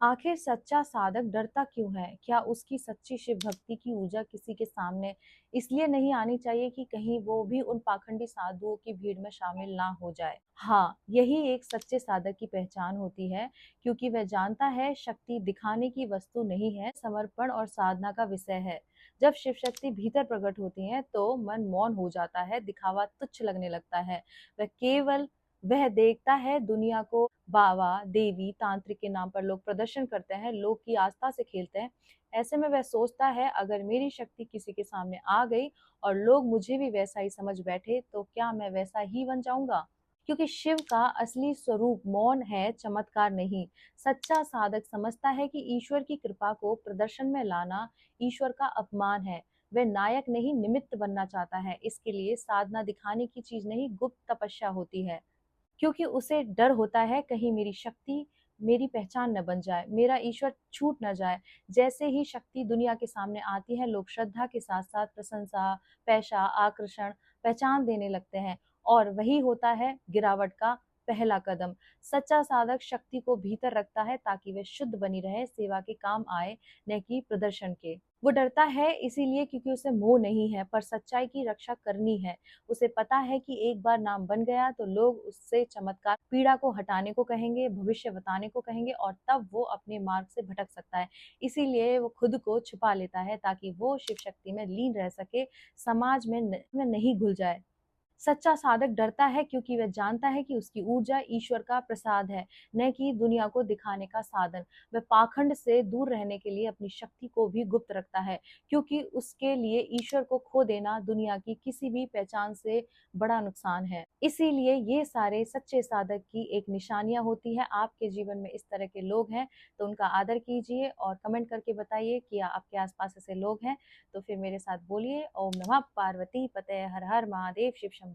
आखिर सच्चा साधक डरता क्यों है? क्या उसकी सच्ची शिव भक्ति की ऊर्जा किसी के सामने इसलिए नहीं आनी चाहिए कि कहीं वो भी उन पाखंडी साधुओं की भीड़ में शामिल ना हो जाए? हाँ, यही एक सच्चे साधक की पहचान होती है, क्योंकि वह जानता है शक्ति दिखाने की वस्तु नहीं है, समर्पण और साधना का विषय है। जब शिव शक्ति भीतर प्रकट होती है, तो मन मौन हो जाता है, दिखावा तुच्छ लगने लगता है। वह केवल वह देखता है दुनिया को बाबा, देवी, तांत्रिक के नाम पर लोग प्रदर्शन करते हैं, लोग की आस्था से खेलते हैं। ऐसे में वह सोचता है अगर मेरी शक्ति किसी के सामने आ गई और लोग मुझे भी वैसा ही समझ बैठे तो क्या मैं वैसा ही बन जाऊंगा? क्योंकि शिव का असली स्वरूप मौन है, चमत्कार नहीं। सच्चा साधक समझता है कि ईश्वर की कृपा को प्रदर्शन में लाना ईश्वर का अपमान है। वह नायक नहीं, निमित्त बनना चाहता है। इसके लिए साधना दिखाने की चीज नहीं, गुप्त तपस्या होती है। क्योंकि उसे डर होता है कहीं मेरी शक्ति मेरी पहचान न बन जाए, मेरा ईश्वर छूट न जाए। जैसे ही शक्ति दुनिया के सामने आती है, लोग श्रद्धा के साथ-साथ प्रशंसा, पैसा, आकर्षण, पहचान देने लगते हैं और वही होता है गिरावट का पहला कदम। सच्चा साधक शक्ति को भीतर रखता है ताकि वह शुद्ध बनी रहे, सेवा के काम आए, न कि प्रदर्शन के। वो डरता है इसीलिए क्योंकि उसे मोह नहीं है, पर सच्चाई की रक्षा करनी है। उसे पता है कि एक बार नाम बन गया तो लोग उससे चमत्कार पीड़ा को हटाने को कहेंगे, भविष्य बताने को कहेंगे और तब वो अपने मार्ग से भटक सकता है। इसीलिए वो खुद को छुपा लेता है ताकि वो शिव शक्ति में लीन रह सके, समाज में नहीं घुल जाए। सच्चा साधक डरता है क्योंकि वह जानता है कि उसकी ऊर्जा ईश्वर का प्रसाद है, न कि दुनिया को दिखाने का साधन। वह पाखंड से दूर रहने के लिए अपनी शक्ति को भी गुप्त रखता है, क्योंकि उसके लिए ईश्वर को खो देना दुनिया की किसी भी पहचान से बड़ा नुकसान है। इसीलिए ये सारे सच्चे साधक की एक निशानियां होती है। आपके जीवन में इस तरह के लोग हैं तो उनका आदर कीजिए और कमेंट करके बताइए कि आपके आसपास ऐसे लोग हैं तो फिर मेरे साथ बोलिए। ओम नमः पार्वती पते, हर हर महादेव, शिव शंभो।